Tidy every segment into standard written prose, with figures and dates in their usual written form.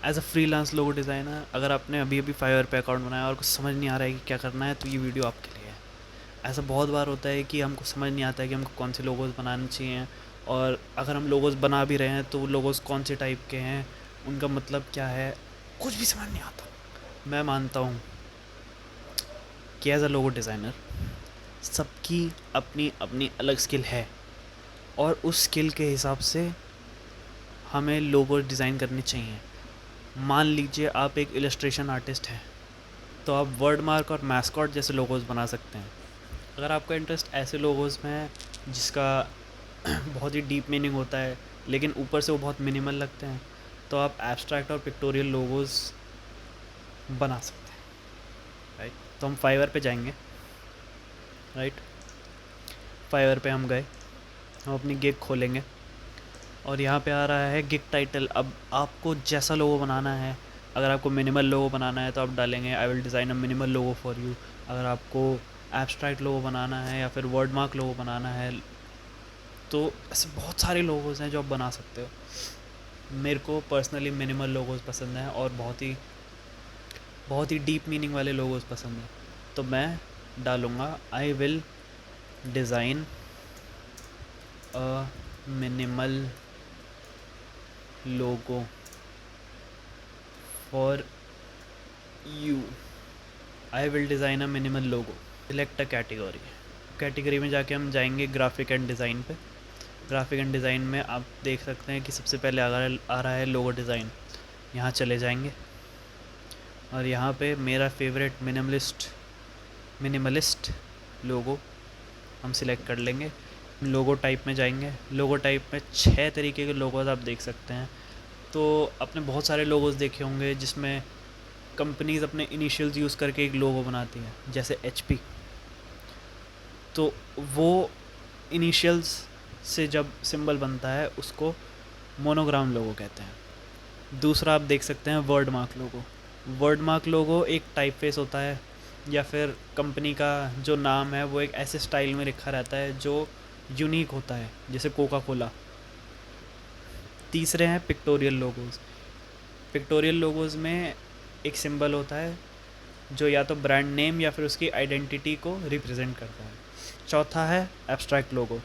As a freelance logo designer, अगर आपने अभी अभी फाइवर पे अकाउंट बनाया और कुछ समझ नहीं आ रहा है कि क्या करना है, तो ये वीडियो आपके लिए है। ऐसा बहुत बार होता है कि हमको समझ नहीं आता है कि हमको कौन से लोगोस बनाने चाहिए, और अगर हम लोगोस बना भी रहे हैं तो वो लोगोस कौन से टाइप के हैं, उनका मतलब क्या है, कुछ भी समझ नहीं आता। मैं मानता हूँ कि एज अ लोगो डिज़ाइनर सबकी अपनी अपनी अलग स्किल है, और उस स्किल के हिसाब से हमें लोगो डिज़ाइन करने चाहिए। मान लीजिए आप एक इलस्ट्रेशन आर्टिस्ट हैं, तो आप वर्ड मार्क और मैस्कॉट जैसे लोगोस बना सकते हैं। अगर आपका इंटरेस्ट ऐसे लोगोस में है जिसका बहुत ही डीप मीनिंग होता है लेकिन ऊपर से वो बहुत मिनिमल लगते हैं, तो आप एब्स्ट्रैक्ट और पिक्टोरियल लोगोस बना सकते हैं। राइट, तो हम फाइवर पे जाएंगे। राइट, फाइवर पे हम गए, हम अपनी गिग खोलेंगे और यहाँ पे आ रहा है गिग टाइटल। अब आपको जैसा लोगो बनाना है, अगर आपको मिनिमल लोगो बनाना है तो आप डालेंगे I will design a minimal logo for you. अगर आपको एब्स्ट्रैक्ट लोगो बनाना है या फिर वर्ड मार्क लोगो बनाना है, तो ऐसे बहुत सारे लोगोस हैं जो आप बना सकते हो। मेरे को पर्सनली मिनिमल लोगोस पसंद हैं और बहुत ही डीप मीनिंग वाले लोगोस पसंद हैं। तो मैं डालूँगा I will design a minimal logo for you. I will design a minimal logo. Select a category. Category में जाके हम जाएंगे ग्राफिक एंड डिज़ाइन पे। ग्राफिक एंड डिज़ाइन में आप देख सकते हैं कि सबसे पहले आ रहा है लोगो डिज़ाइन। यहाँ चले जाएंगे और यहाँ पे मेरा फेवरेट मिनिमलिस्ट लोगो हम सिलेक्ट कर लेंगे। लोगो टाइप में जाएंगे। लोगो टाइप में 6 तरीके के लोगोज आप देख सकते हैं। तो आपने बहुत सारे लोगोज देखे होंगे जिसमें कंपनीज अपने इनिशियल्स यूज़ करके एक लोगो बनाती हैं, जैसे HP। तो वो इनिशियल्स से जब सिंबल बनता है उसको मोनोग्राम लोगो कहते हैं। दूसरा आप देख सकते हैं वर्ड मार्क लोगो। वर्ड मार्क लोगो एक टाइप फेस होता है, या फिर कंपनी का जो नाम है वो एक ऐसे स्टाइल में लिखा रहता है जो यूनिक होता है, जैसे कोका कोला। तीसरे हैं पिक्टोरियल लोगोज़। पिक्टोरियल लोगोज़ में एक सिंबल होता है जो या तो ब्रांड नेम या फिर उसकी आइडेंटिटी को रिप्रेजेंट करता है। चौथा है एब्स्ट्रैक्ट लोगो।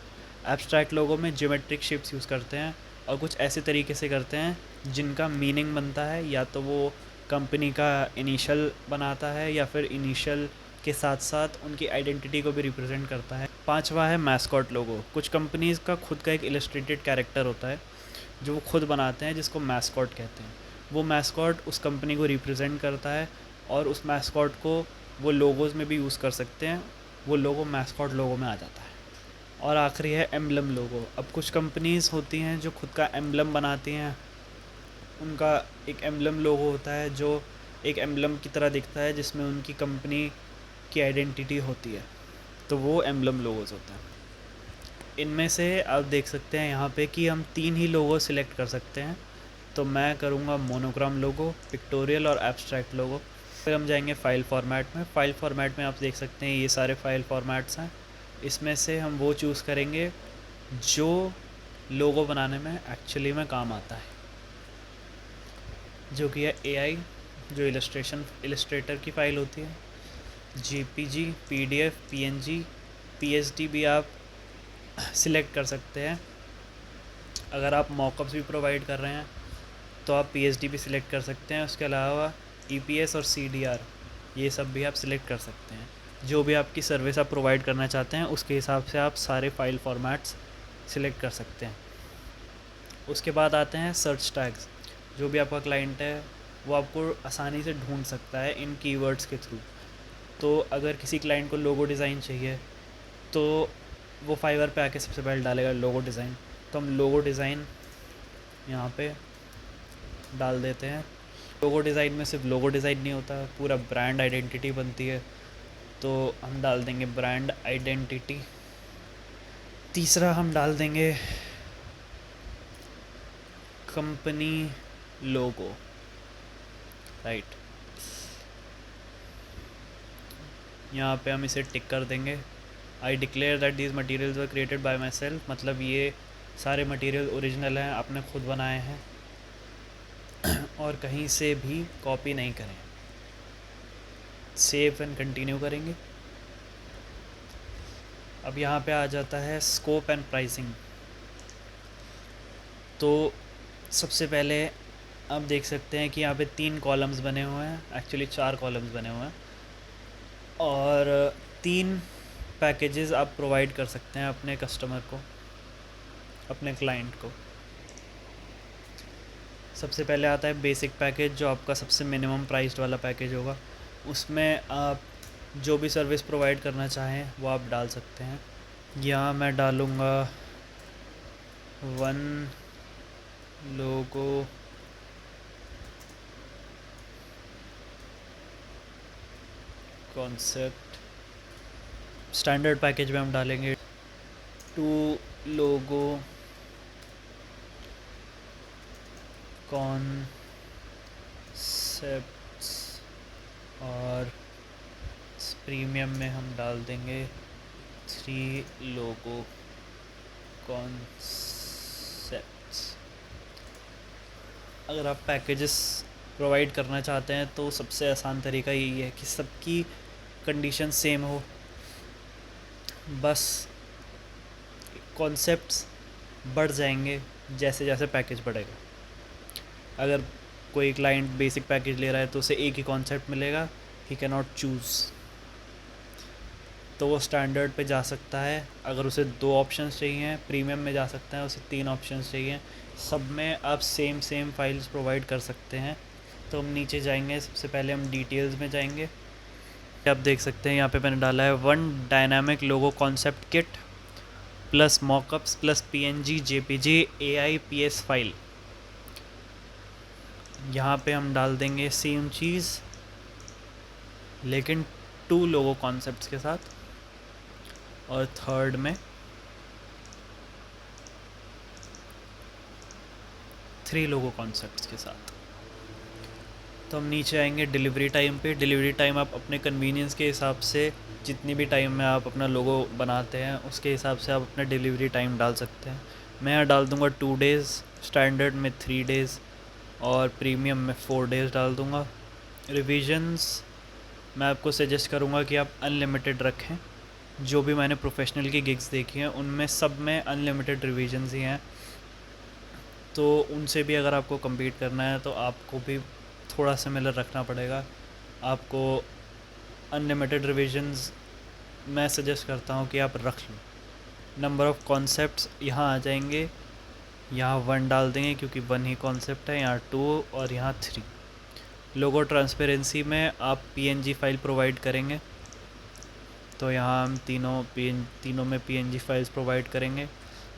एब्स्ट्रैक्ट लोगो में ज्योमेट्रिक शेप्स यूज़ करते हैं और कुछ ऐसे तरीके से करते हैं जिनका मीनिंग बनता है, या तो वो कंपनी का इनिशियल बनाता है या फिर इनिशियल के साथ साथ उनकी आइडेंटिटी को भी रिप्रेजेंट करता है। पांचवा है मैस्कॉट लोगो। कुछ कंपनीज़ का खुद का एक इलस्ट्रेटेड कैरेक्टर होता है जो वो खुद बनाते हैं, जिसको मैस्कॉट कहते हैं। वो मैस्कॉट उस कंपनी को रिप्रेजेंट करता है और उस मैस्कॉट को वो लोगोज़ में भी यूज़ कर सकते हैं। वो लोगो मैस्कॉट लोगो में आ जाता है। और आखिरी है एम्बलम लोगो। अब कुछ कंपनीज़ होती हैं जो खुद का एम्बलम बनाती हैं। उनका एक एम्बलम लोगो होता है जो एक एम्बलम की तरह दिखता है, जिसमें उनकी कंपनी की आइडेंटिटी होती है। तो वो एम्बलम लोगोज़ होते हैं। इनमें से आप देख सकते हैं यहाँ पे कि हम 3 ही लोगो सिलेक्ट कर सकते हैं। तो मैं करूँगा मोनोग्राम लोगो, पिक्टोरियल और एब्स्ट्रैक्ट लोगो। फिर हम जाएंगे फ़ाइल फॉर्मेट में। फ़ाइल फॉर्मेट में आप देख सकते हैं ये सारे फ़ाइल फॉर्मेट्स हैं। इसमें से हम वो चूज़ करेंगे जो लोगो बनाने में एक्चुअली में काम आता है, जो कि है AI, जो इलस्ट्रेटर की फ़ाइल होती है, JPG, PDF, PNG, PSD भी आप सिलेक्ट कर सकते हैं। अगर आप मॉकअप्स भी प्रोवाइड कर रहे हैं तो आप PSD भी सिलेक्ट कर सकते हैं। उसके अलावा EPS और CDR, ये सब भी आप सिलेक्ट कर सकते हैं। जो भी आपकी सर्विस आप प्रोवाइड करना चाहते हैं उसके हिसाब से आप सारे फाइल फॉर्मेट्स सिलेक्ट कर सकते हैं। उसके बाद आते हैं सर्च टैग्स। जो भी आपका क्लाइंट है वो आपको आसानी से ढूंढ सकता है इन कीवर्ड्स के थ्रू। तो अगर किसी क्लाइंट को लोगो डिज़ाइन चाहिए तो वो फाइवर पे आके सबसे पहले डालेगा लोगो डिज़ाइन। तो हम लोगो डिज़ाइन यहाँ पे डाल देते हैं। लोगो डिज़ाइन में सिर्फ लोगो डिज़ाइन नहीं होता, पूरा ब्रांड आइडेंटिटी बनती है। तो हम डाल देंगे ब्रांड आइडेंटिटी। तीसरा हम डाल देंगे कंपनी लोगो। राइट, यहाँ पे हम इसे टिक कर देंगे। I declare that these materials were created by my self, मतलब ये सारे मटीरियल ओरिजिनल हैं, आपने खुद बनाए हैं। और कहीं से भी कॉपी नहीं करें। सेव एंड कंटिन्यू करेंगे। अब यहाँ पे आ जाता है स्कोप एंड प्राइसिंग। तो सबसे पहले आप देख सकते हैं कि यहाँ पे 3 कॉलम्स बने हुए हैं, एक्चुअली 4 कॉलम्स बने हुए हैं, और 3 पैकेजेस आप प्रोवाइड कर सकते हैं अपने कस्टमर को, अपने क्लाइंट को। सबसे पहले आता है बेसिक पैकेज, जो आपका सबसे मिनिमम प्राइस्ड वाला पैकेज होगा। उसमें आप जो भी सर्विस प्रोवाइड करना चाहें वो आप डाल सकते हैं। यहाँ मैं डालूँगा 1 लोगो कॉन्सेप्ट। स्टैंडर्ड पैकेज में हम डालेंगे 2 लोगो कॉन्सेप्ट्स, और प्रीमियम में हम डाल देंगे 3 लोगो कॉन्सेप्ट्स। अगर आप पैकेजेस प्रोवाइड करना चाहते हैं तो सबसे आसान तरीका यही है कि सबकी कंडीशन सेम हो, बस कॉन्सेप्ट्स बढ़ जाएंगे जैसे जैसे पैकेज बढ़ेगा। अगर कोई क्लाइंट बेसिक पैकेज ले रहा है तो उसे एक ही कॉन्सेप्ट मिलेगा, ही कैन नॉट चूज़, तो वो स्टैंडर्ड पे जा सकता है। अगर उसे 2 ऑप्शंस चाहिए, प्रीमियम में जा सकता है, उसे 3 ऑप्शंस चाहिए, सब में आप सेम फाइल्स प्रोवाइड कर सकते हैं। तो हम नीचे जाएंगे, सबसे पहले हम डिटेल्स में जाएंगे। आप देख सकते हैं यहाँ पे मैंने डाला है 1 dynamic logo concept kit plus mockups plus PNG JPG AIPS file. यहाँ पे हम डाल देंगे सेम चीज़ लेकिन 2 लोगो कॉन्सेप्ट्स के साथ, और थर्ड में 3 लोगो कॉन्सेप्ट्स के साथ। तो हम नीचे आएंगे डिलीवरी टाइम पे। डिलीवरी टाइम आप अपने कन्वीनियंस के हिसाब से, जितनी भी टाइम में आप अपना लोगो बनाते हैं उसके हिसाब से आप अपना डिलीवरी टाइम डाल सकते हैं। मैं यहाँ डाल दूँगा 2 डेज़, स्टैंडर्ड में 3 डेज़ और प्रीमियम में 4 डेज़ डाल दूँगा। रिविजन्स मैं आपको सजेस्ट करूँगा कि आप अनलिमिटेड रखें। जो भी मैंने प्रोफेशनल की गिग्स देखी हैं उनमें सब में अनलिमिटेड रिविजन्स ही हैं, तो उनसे भी अगर आपको कम्पीट करना है तो आपको भी थोड़ा सिमिलर रखना पड़ेगा। आपको अनलिमिटेड रिविजन्स मैं सजेस्ट करता हूँ कि आप रख लो। नंबर ऑफ़ कॉन्सेप्ट्स यहाँ आ जाएंगे, यहाँ 1 डाल देंगे क्योंकि 1 ही कॉन्सेप्ट है, यहाँ 2 और यहाँ 3। लोगो ट्रांसपेरेंसी में आप PNG फाइल प्रोवाइड करेंगे, तो यहाँ हम तीनों में PNG फाइल्स प्रोवाइड करेंगे।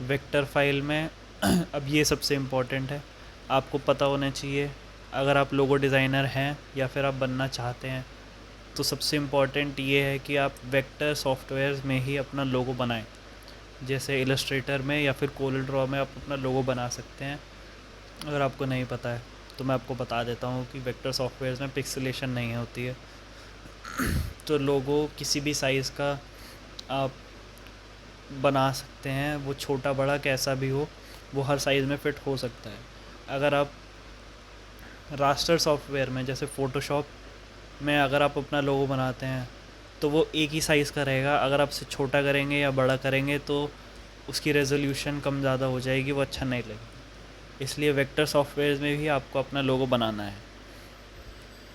वेक्टर फाइल में अब ये सबसे इम्पॉर्टेंट है, आपको पता होना चाहिए। अगर आप लोगो डिज़ाइनर हैं या फिर आप बनना चाहते हैं तो सबसे इम्पॉर्टेंट ये है कि आप वेक्टर सॉफ्टवेयर्स में ही अपना लोगो बनाएं। जैसे इलस्ट्रेटर में या फिर कोरल ड्रॉ में आप अपना लोगो बना सकते हैं। अगर आपको नहीं पता है तो मैं आपको बता देता हूँ कि वेक्टर सॉफ्टवेयर्स में पिक्सेलेशन नहीं होती है, तो लोगो किसी भी साइज़ का आप बना सकते हैं, वो छोटा बड़ा कैसा भी हो, वो हर साइज़ में फ़िट हो सकता है। अगर आप रास्टर सॉफ्टवेयर में जैसे फ़ोटोशॉप में अगर आप अपना लोगो बनाते हैं तो वो एक ही साइज़ का रहेगा। अगर आप उसे छोटा करेंगे या बड़ा करेंगे तो उसकी रेजोल्यूशन कम ज़्यादा हो जाएगी, वो अच्छा नहीं लगेगा। इसलिए वेक्टर सॉफ्टवेयर में भी आपको अपना लोगो बनाना है।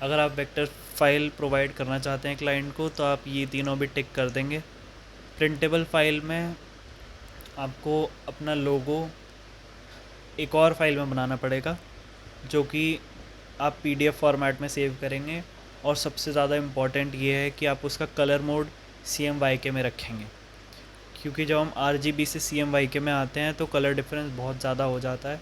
अगर आप वेक्टर फाइल प्रोवाइड करना चाहते हैं क्लाइंट को तो आप ये तीनों भी टिक कर देंगे। प्रिंटेबल फाइल में आपको अपना लोगो एक और फाइल में बनाना पड़ेगा जो कि आप PDF फॉर्मेट में सेव करेंगे, और सबसे ज़्यादा इम्पॉर्टेंट ये है कि आप उसका कलर मोड CMYK में रखेंगे, क्योंकि जब हम RGB से CMYK में आते हैं तो कलर डिफरेंस बहुत ज़्यादा हो जाता है।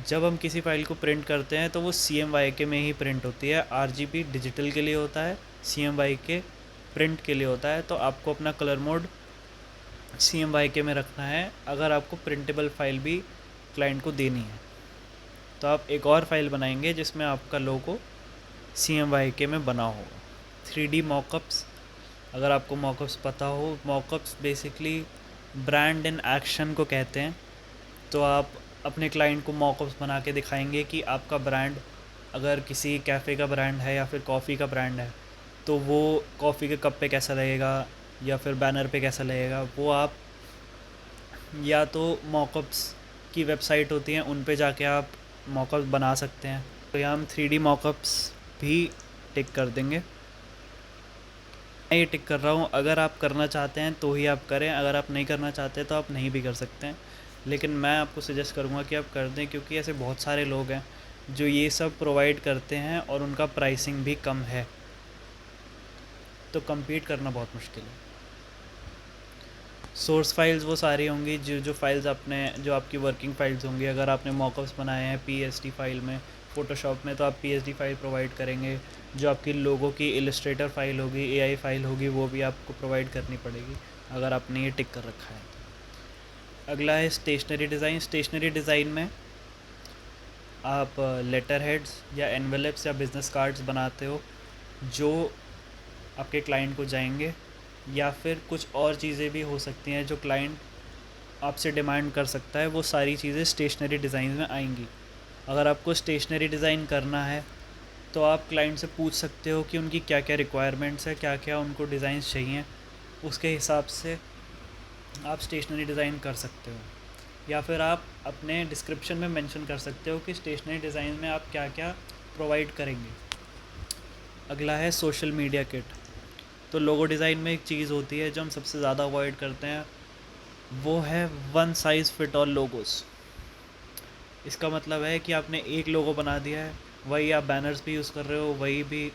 जब हम किसी फ़ाइल को प्रिंट करते हैं तो वो CMYK में ही प्रिंट होती है। RGB डिजिटल के लिए होता है, CMYK प्रिंट के लिए होता है। तो आपको अपना कलर मोड CMYK में रखना है अगर आपको प्रिंटेबल फाइल भी क्लाइंट को देनी है। तो आप एक और फाइल बनाएंगे जिसमें आपका लोगो CMYK में बना होगा। 3D मॉकअप्स, अगर आपको मॉकअप्स पता हो, mockups basically brand in action को कहते हैं। तो आप अपने क्लाइंट को मॉकअप्स बना के दिखाएंगे कि आपका ब्रांड अगर किसी कैफ़े का ब्रांड है या फिर कॉफ़ी का ब्रांड है, तो वो कॉफ़ी के कप पे कैसा लगेगा या फिर बैनर पे कैसा लगेगा, वो आप या तो मॉकअप्स की वेबसाइट होती हैं उन पे जाके आप मॉकअप्स बना सकते हैं। तो यहाँ हम 3D मॉकअप्स भी टिक कर देंगे। मैं ये टिक कर रहा हूँ, अगर आप करना चाहते हैं तो ही आप करें, अगर आप नहीं करना चाहते तो आप नहीं भी कर सकते हैं। लेकिन मैं आपको सजेस्ट करूँगा कि आप कर दें, क्योंकि ऐसे बहुत सारे लोग हैं जो ये सब प्रोवाइड करते हैं और उनका प्राइसिंग भी कम है, तो compete करना बहुत मुश्किल है। सोर्स फाइल्स वो सारी होंगी जो फाइल्स आपने, जो आपकी वर्किंग फाइल्स होंगी। अगर आपने मॉकअप्स बनाए हैं पीएसडी फाइल में, फ़ोटोशॉप में, तो आप पीएसडी फाइल प्रोवाइड करेंगे। जो आपकी लोगों की इलस्ट्रेटर फाइल होगी, एआई फाइल होगी, वो भी आपको प्रोवाइड करनी पड़ेगी अगर आपने ये टिक कर रखा है। अगला है स्टेशनरी डिज़ाइन। स्टेशनरी डिज़ाइन में आप लेटर हेड्स या एनवेलप्स या बिज़नेस कार्ड्स बनाते हो जो आपके क्लाइंट को जाएंगे, या फिर कुछ और चीज़ें भी हो सकती हैं जो क्लाइंट आपसे डिमांड कर सकता है। वो सारी चीज़ें स्टेशनरी डिज़ाइन में आएंगी। अगर आपको स्टेशनरी डिज़ाइन करना है तो आप क्लाइंट से पूछ सकते हो कि उनकी क्या क्या रिक्वायरमेंट्स है, क्या क्या उनको डिज़ाइंस चाहिए, उसके हिसाब से आप स्टेशनरी डिज़ाइन कर सकते हो। या फिर आप अपने डिस्क्रिप्शन में मेंशन कर सकते हो कि स्टेशनरी डिज़ाइन में आप क्या क्या प्रोवाइड करेंगे। अगला है सोशल मीडिया किट। तो लोगो डिज़ाइन में एक चीज़ होती है जो हम सबसे ज़्यादा अवॉइड करते हैं, वो है one size fit all logos. इसका मतलब है कि आपने एक लोगो बना दिया है, वही आप बैनर्स भी यूज़ कर रहे हो,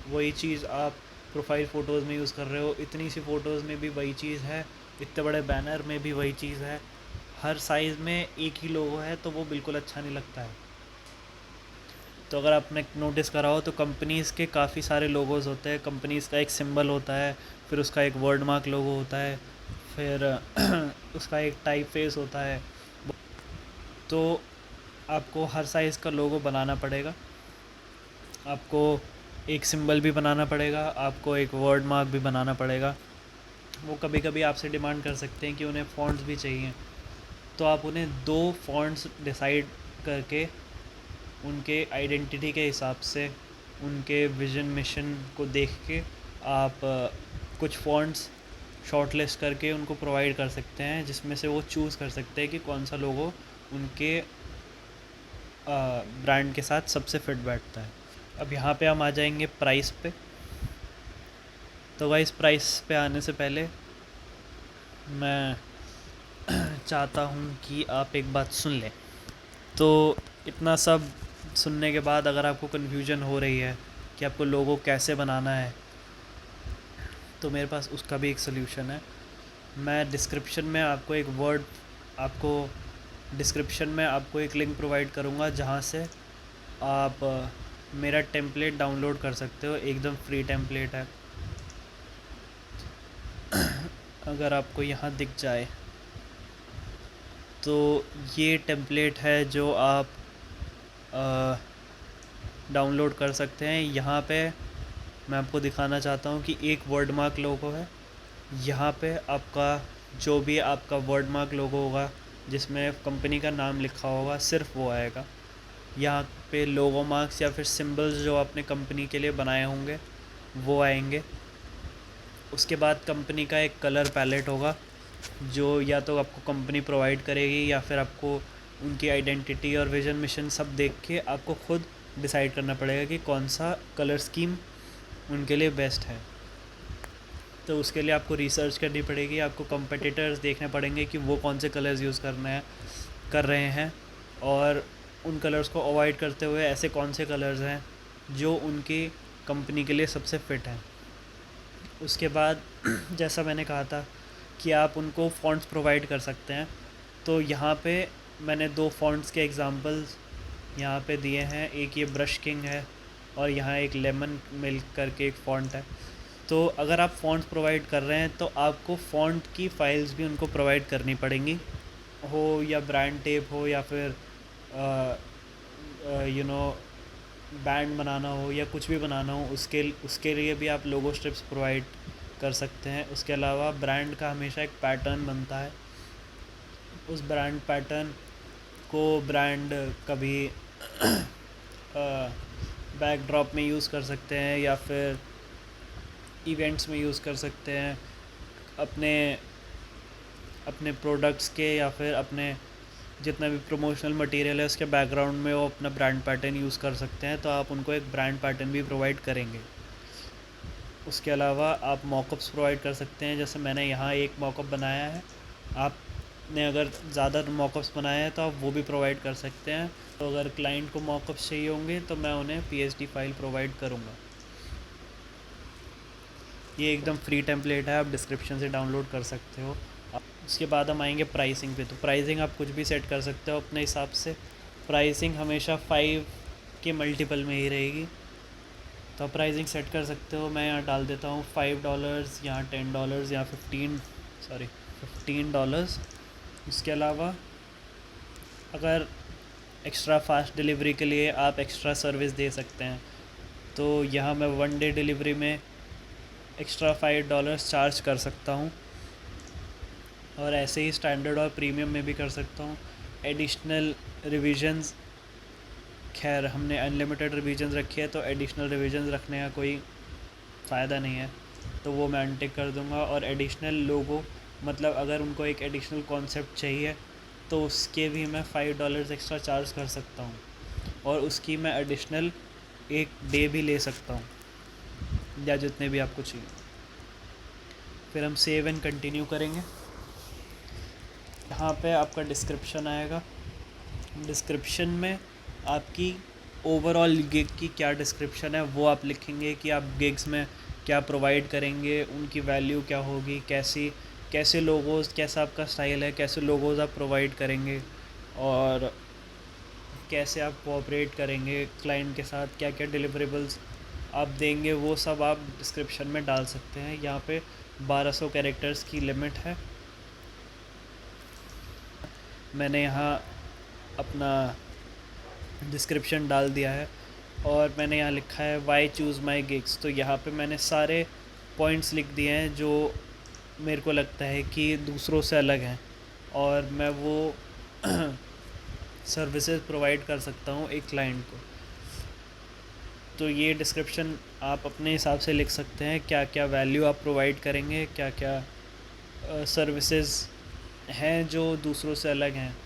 वही चीज़ आप प्रोफाइल फ़ोटोज़ में यूज़ कर रहे हो, इतनी सी फ़ोटोज़ में भी वही चीज़ है, इतने बड़े बैनर में भी वही चीज़ है, हर साइज़ में एक ही लोगो है, तो वो बिल्कुल अच्छा नहीं लगता है। तो अगर आपने नोटिस करा हो तो कंपनीज़ के काफ़ी सारे लोगोज़ होते हैं। कंपनीज़ का एक सिंबल होता है, फिर उसका एक वर्ड मार्क लोगो होता है, फिर उसका एक टाइप फेस होता है। तो आपको हर साइज़ का लोगो बनाना पड़ेगा, आपको एक सिंबल भी बनाना पड़ेगा, आपको एक वर्ड मार्क भी बनाना पड़ेगा। वो कभी कभी आपसे डिमांड कर सकते हैं कि उन्हें फ़ॉन्ट्स भी चाहिए, तो आप उन्हें 2 फ़ॉन्ट्स डिसाइड करके उनके आइडेंटिटी के हिसाब से, उनके विज़न मिशन को देख के आप कुछ फ़ॉन्ट्स शॉर्ट लिस्ट करके उनको प्रोवाइड कर सकते हैं, जिसमें से वो चूज़ कर सकते हैं कि कौन सा लोगो उनके ब्रांड के साथ सबसे फिट बैठता है। अब यहाँ पे हम आ जाएंगे प्राइस पे। तो गाइस प्राइस पे आने से पहले मैं चाहता हूँ कि आप एक बात सुन लें। तो इतना सब सुनने के बाद अगर आपको कन्फ्यूजन हो रही है कि आपको लोगो कैसे बनाना है, तो मेरे पास उसका भी एक सल्यूशन है। मैं डिस्क्रिप्शन में आपको एक लिंक प्रोवाइड करूँगा जहाँ से आप मेरा टेम्पलेट डाउनलोड कर सकते हो। एकदम फ्री टेम्पलेट है। अगर आपको यहाँ दिख जाए तो ये टेम्पलेट है जो आप डाउनलोड कर सकते हैं। यहाँ पे मैं आपको दिखाना चाहता हूँ कि एक वर्ड मार्क लोगो है। यहाँ पे आपका जो भी आपका वर्ड मार्क लोगो होगा जिसमें कंपनी का नाम लिखा होगा, सिर्फ वो आएगा। यहाँ पे लोगो मार्क्स या फिर सिंबल्स जो आपने कंपनी के लिए बनाए होंगे वो आएंगे। उसके बाद कंपनी का एक कलर पैलेट होगा जो या तो आपको कंपनी प्रोवाइड करेगी, या फिर आपको उनकी आइडेंटिटी और विज़न मिशन सब देख के आपको खुद डिसाइड करना पड़ेगा कि कौन सा कलर स्कीम उनके लिए बेस्ट है। तो उसके लिए आपको रिसर्च करनी पड़ेगी, आपको कंपटीटर्स देखने पड़ेंगे कि वो कौन से कलर्स यूज़ कर रहे हैं, और उन कलर्स को अवॉइड करते हुए ऐसे कौन से कलर्स हैं जो उनकी कंपनी के लिए सबसे फ़िट हैं। उसके बाद जैसा मैंने कहा था कि आप उनको फ़ॉन्ट्स प्रोवाइड कर सकते हैं। तो यहाँ पे मैंने 2 फ़ॉन्ट्स के एग्ज़ाम्पल्स यहाँ पे दिए हैं। एक ये ब्रश किंग है और यहाँ एक लेमन मिल्क करके एक फ़ॉन्ट है। तो अगर आप फ़ॉन्ट्स प्रोवाइड कर रहे हैं तो आपको फ़ॉन्ट की फ़ाइल्स भी उनको प्रोवाइड करनी पड़ेंगी, हो या ब्रांड टेप हो या फिर बैंड बनाना हो या कुछ भी बनाना हो, उसके लिए भी आप लोगो स्ट्रिप्स प्रोवाइड कर सकते हैं। उसके अलावा ब्रांड का हमेशा एक पैटर्न बनता है, उस ब्रांड पैटर्न को ब्रांड कभी बैकड्रॉप में यूज़ कर सकते हैं या फिर इवेंट्स में यूज़ कर सकते हैं, अपने अपने प्रोडक्ट्स के या फिर अपने जितना भी प्रमोशनल मटेरियल है उसके बैकग्राउंड में वो अपना ब्रांड पैटर्न यूज़ कर सकते हैं, तो आप उनको एक ब्रांड पैटर्न भी प्रोवाइड करेंगे। उसके अलावा आप मॉकअप्स प्रोवाइड कर सकते हैं, जैसे मैंने यहाँ एक मॉकअप बनाया है, आपने अगर ज़्यादा मॉकअप्स बनाए हैं तो आप वो भी प्रोवाइड कर सकते हैं। तो अगर क्लाइंट को मॉकअप्स चाहिए होंगे तो मैं उन्हें पीएसडी फाइल प्रोवाइड करूँगा। ये एकदम फ्री टेम्पलेट है, आप डिस्क्रिप्शन से डाउनलोड कर सकते हो। उसके बाद हम आएंगे प्राइसिंग पे। तो प्राइसिंग आप कुछ भी सेट कर सकते हो अपने हिसाब से। प्राइसिंग हमेशा 5 के मल्टीपल में ही रहेगी, तो आप प्राइसिंग सेट कर सकते हो। मैं यहाँ डाल देता हूँ $5, यहाँ $10, यहाँ $15। उसके अलावा अगर एक्स्ट्रा फास्ट डिलीवरी के लिए आप एक्स्ट्रा सर्विस दे सकते हैं, तो यहाँ मैं 1 डे डिलीवरी में एक्स्ट्रा $5 चार्ज कर सकता हूँ, और ऐसे ही स्टैंडर्ड और प्रीमियम में भी कर सकता हूँ। एडिशनल रिविजन्स, खैर हमने अनलिमिटेड रिविजन्स रखी है तो एडिशनल रिविजन्स रखने का कोई फ़ायदा नहीं है, तो वो मैं अनटिक कर दूँगा। और एडिशनल लोगो, मतलब अगर उनको एक एडिशनल कॉन्सेप्ट चाहिए तो उसके भी मैं $5 एक्स्ट्रा चार्ज कर सकता हूँ, और उसकी मैं एडिशनल 1 डे भी ले सकता हूँ, या जितने भी आपको चाहिए। फिर हम सेव एंड कंटिन्यू करेंगे। यहाँ पे आपका डिस्क्रिप्शन आएगा। डिस्क्रिप्शन में आपकी ओवरऑल गिग की क्या डिस्क्रिप्शन है वो आप लिखेंगे कि आप गिग्स में क्या प्रोवाइड करेंगे, उनकी वैल्यू क्या होगी, कैसे लोगोज़, कैसा आपका स्टाइल है, कैसे लोगोज़ आप प्रोवाइड करेंगे, और कैसे आप कोऑपरेट करेंगे क्लाइंट के साथ, क्या क्या डिलीवरेबल्स आप देंगे, वो सब आप डिस्क्रिप्शन में डाल सकते हैं। यहाँ पे 1200 कैरेक्टर्स की लिमिट है। मैंने यहाँ अपना डिस्क्रिप्शन डाल दिया है, और मैंने यहाँ लिखा है वाई चूज़ माई गिग्स। तो यहाँ पे मैंने सारे पॉइंट्स लिख दिए हैं जो मेरे को लगता है कि दूसरों से अलग हैं, और मैं वो सर्विसेज प्रोवाइड कर सकता हूँ एक क्लाइंट को। तो ये डिस्क्रिप्शन आप अपने हिसाब से लिख सकते हैं, क्या क्या वैल्यू आप प्रोवाइड करेंगे, क्या क्या सर्विसेज हैं जो दूसरों से अलग हैं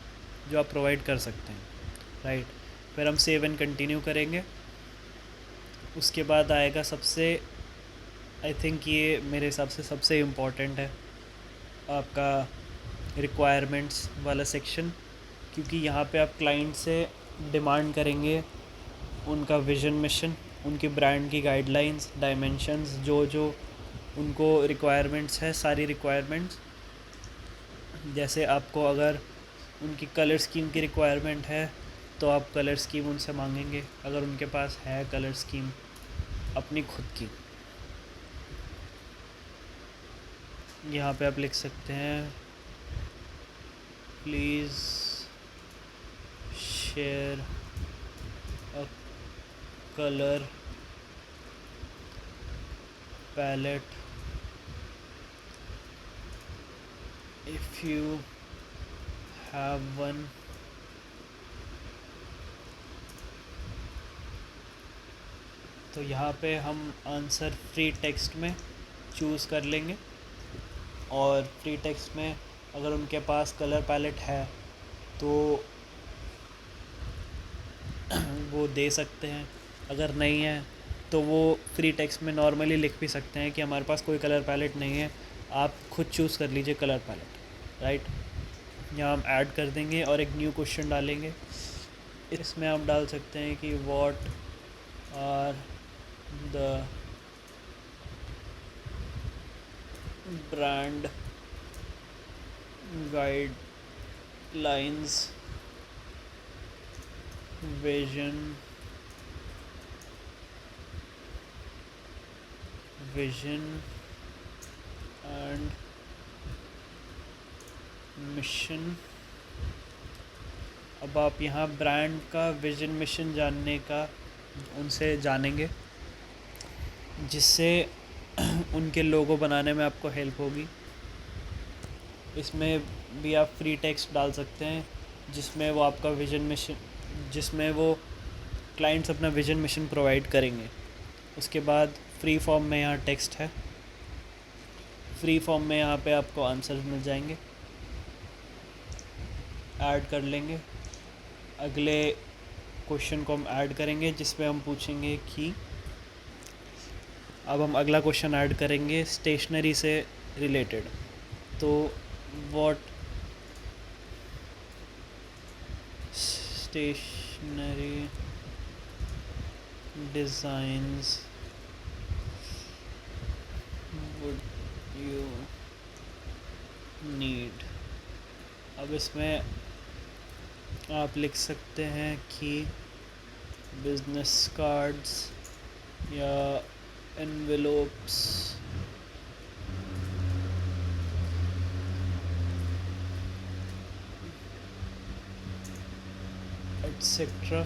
जो आप प्रोवाइड कर सकते हैं, राइट। फिर हम सेव एंड कंटिन्यू करेंगे। उसके बाद आएगा सबसे, आई थिंक ये मेरे हिसाब से सबसे इम्पॉर्टेंट है, आपका रिक्वायरमेंट्स वाला सेक्शन, क्योंकि यहाँ पे आप क्लाइंट से डिमांड करेंगे उनका विजन मिशन, उनकी ब्रांड की गाइडलाइंस, डायमेंशंस, जो जो उनको रिक्वायरमेंट्स है, सारी रिक्वायरमेंट्स। जैसे आपको अगर उनकी कलर स्कीम की रिक्वायरमेंट है तो आप कलर स्कीम उनसे मांगेंगे, अगर उनके पास है कलर स्कीम अपनी खुद की। यहाँ पे आप लिख सकते हैं please share a colour palette if you have one, तो यहाँ पे हम आंसर फ्री टेक्स्ट में चूज़ कर लेंगे, और फ्री टेक्स्ट में अगर उनके पास कलर पैलेट है तो वो दे सकते हैं, अगर नहीं है तो वो फ्री टेक्स्ट में नॉर्मली लिख भी सकते हैं कि हमारे पास कोई कलर पैलेट नहीं है, आप खुद चूज़ कर लीजिए कलर पैलेट, राइट। यहाँ हम ऐड कर देंगे और एक न्यू क्वेश्चन डालेंगे। इसमें आप डाल सकते हैं कि what are the brand guidelines, vision and mission. अब आप यहाँ ब्रांड का विजन मिशन जानने का उनसे जानेंगे, जिससे उनके लोगो बनाने में आपको हेल्प होगी। इसमें भी आप फ्री टेक्स्ट डाल सकते हैं जिसमें वो आपका विजन मिशन, जिसमें वो क्लाइंट्स अपना विजन मिशन प्रोवाइड करेंगे। उसके बाद फ्री फॉर्म में यहाँ टेक्स्ट है, फ्री फॉर्म में यहाँ पे आपको आंसर मिल जाएंगे, ऐड कर लेंगे। अगले क्वेश्चन को हम ऐड करेंगे जिसमें हम पूछेंगे कि अब हम अगला क्वेश्चन ऐड करेंगे स्टेशनरी से रिलेटेड। तो what stationery designs would you need. अब इसमें आप लिख सकते हैं कि बिजनेस कार्ड्स या एनवेलोप्स, एटसेट्रा।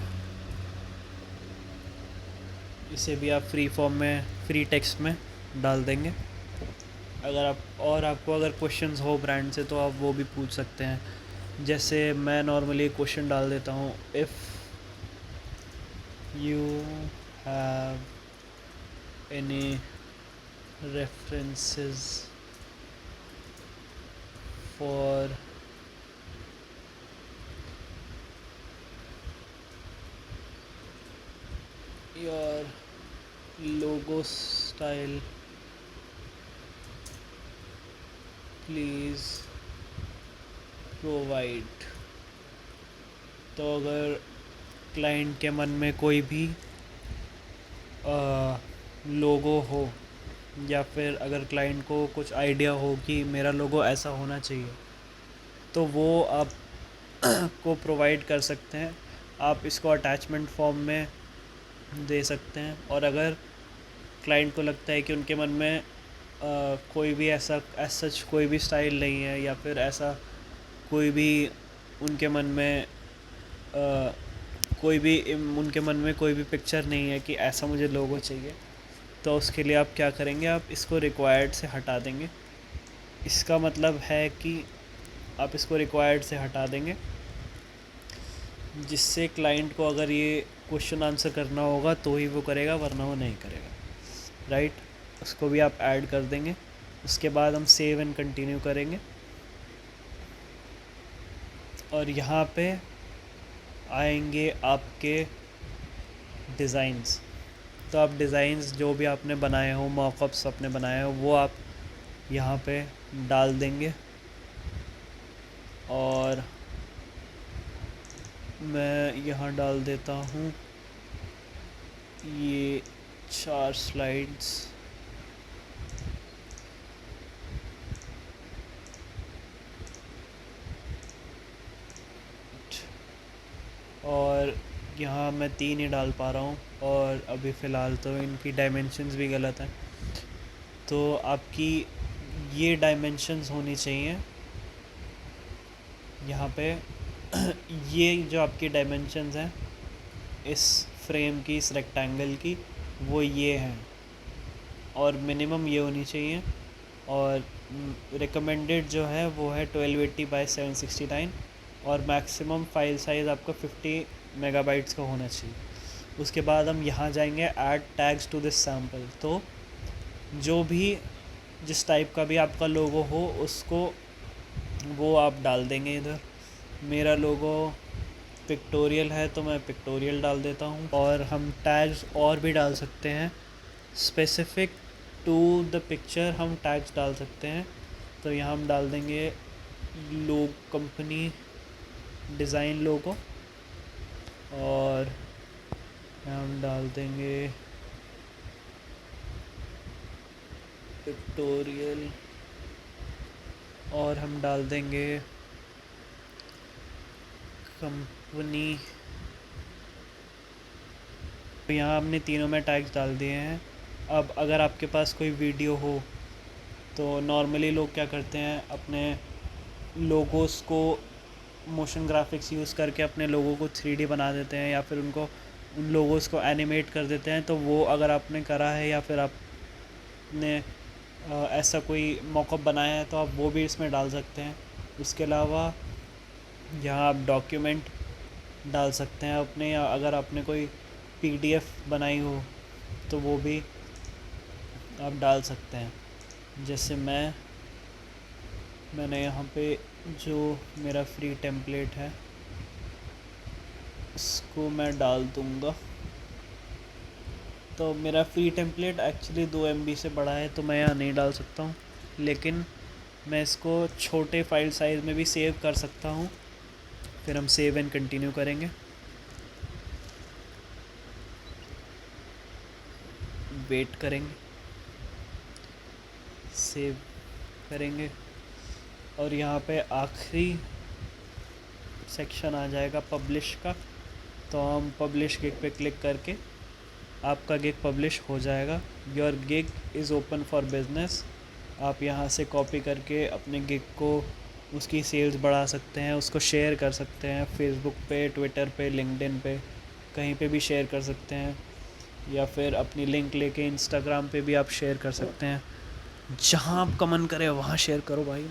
इसे भी आप फ्री फॉर्म में, फ्री टेक्स्ट में डाल देंगे। अगर आपको अगर क्वेश्चंस हो ब्रांड से तो आप वो भी पूछ सकते हैं। जैसे मैं नॉर्मली क्वेश्चन डाल देता हूँ, if you have any references for your logo style please provide. तो अगर क्लाइंट के मन में कोई भी लोगो हो या फिर अगर क्लाइंट को कुछ आइडिया हो कि मेरा लोगो ऐसा होना चाहिए, तो वो आप को प्रोवाइड कर सकते हैं। आप इसको अटैचमेंट फॉर्म में दे सकते हैं। और अगर क्लाइंट को लगता है कि उनके मन में कोई भी ऐसा सच कोई भी स्टाइल नहीं है या फिर ऐसा कोई भी उनके मन में उनके मन में कोई भी पिक्चर नहीं है कि ऐसा मुझे लोगो चाहिए, तो उसके लिए आप क्या करेंगे, आप इसको रिक्वायर्ड से हटा देंगे। इसका मतलब है कि आप इसको रिक्वायर्ड से हटा देंगे, जिससे क्लाइंट को अगर ये क्वेश्चन आंसर करना होगा तो ही वो करेगा, वरना वो नहीं करेगा, राइट। उसको भी आप ऐड कर देंगे। उसके बाद हम सेव एंड कंटिन्यू करेंगे और यहाँ पे आएंगे आपके डिज़ाइंस। तो आप डिज़ाइंस जो भी आपने बनाए हो, मॉकअप्स अपने बनाए हो, वो आप यहाँ पे डाल देंगे। और मैं यहाँ डाल देता हूँ ये 4 स्लाइड्स। और यहाँ मैं 3 ही डाल पा रहा हूँ और अभी फ़िलहाल तो इनकी डायमेंशंस भी गलत हैं। तो आपकी ये डायमेंशंस होनी चाहिए यहाँ पे ये जो आपकी डायमेंशंस हैं इस फ्रेम की, इस रेक्टेंगल की, वो ये हैं और मिनिमम ये होनी चाहिए। और रिकमेंडेड जो है वो है 1280x769 और मैक्सिमम फाइल साइज़ आपका 50 मेगाबाइट्स का होना चाहिए। उसके बाद हम यहाँ जाएंगे add tags to this sample. तो जो भी जिस टाइप का भी आपका लोगो हो उसको वो आप डाल देंगे इधर। मेरा लोगो पिक्टोरियल है तो मैं पिक्टोरियल डाल देता हूँ। और हम टैग्स और भी डाल सकते हैं, स्पेसिफिक टू द पिक्चर हम टैग्स डाल सकते हैं। तो यहाँ हम डाल देंगे लोग कंपनी डिज़ाइन लोगो और हम डाल देंगे पिक्टोरियल और हम डाल देंगे कंपनी। तो यहाँ हमने तीनों में टैग्स डाल दिए हैं। अब अगर आपके पास कोई वीडियो हो तो नॉर्मली लोग क्या करते हैं, अपने लोगोस को मोशन ग्राफिक्स यूज़ करके अपने लोगों को 3D बना देते हैं या फिर उन लोगोस को एनिमेट कर देते हैं। तो वो अगर आपने करा है या फिर आपने ऐसा कोई मॉकअप बनाया है तो आप वो भी इसमें डाल सकते हैं। उसके अलावा यहाँ आप डॉक्यूमेंट डाल सकते हैं अपने, या अगर आपने कोई पीडीएफ बनाई हो तो वो भी आप डाल सकते हैं। जैसे मैंने यहाँ पे जो मेरा फ्री टेम्पलेट है इसको मैं डाल दूँगा। तो मेरा फ्री टेम्पलेट एक्चुअली 2 MB से बड़ा है तो मैं यहाँ नहीं डाल सकता हूँ, लेकिन मैं इसको छोटे फाइल साइज़ में भी सेव कर सकता हूँ। फिर हम सेव एंड कंटिन्यू करेंगे, वेट करेंगे, सेव करेंगे और यहाँ पे आखिरी सेक्शन आ जाएगा पब्लिश का। तो हम पब्लिश गिग पे क्लिक करके आपका गिग पब्लिश हो जाएगा। Your gig is open for business. आप यहाँ से कॉपी करके अपने गिग को उसकी सेल्स बढ़ा सकते हैं, उसको शेयर कर सकते हैं फेसबुक पे, ट्विटर पे, लिंक्डइन पे, कहीं पे भी शेयर कर सकते हैं, या फिर अपनी लिंक लेके इंस्टाग्राम पे भी आप शेयर कर सकते हैं। जहाँ आपका मन करे वहाँ शेयर करो भाई।